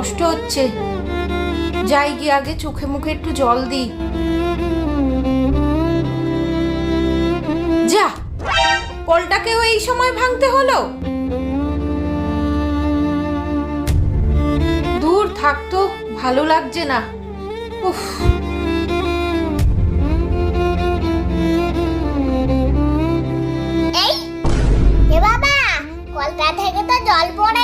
কষ্ট হচ্ছে। যাই গিয়ে আগে চোখে মুখে একটু জল দিই। যা, কলটাকেও এই সময় ভাঙতে হলো। দূর থাকতো, ভালো লাগছে না। উফ, এই এ বাবা, কলটা থেকে তো জল পড়ে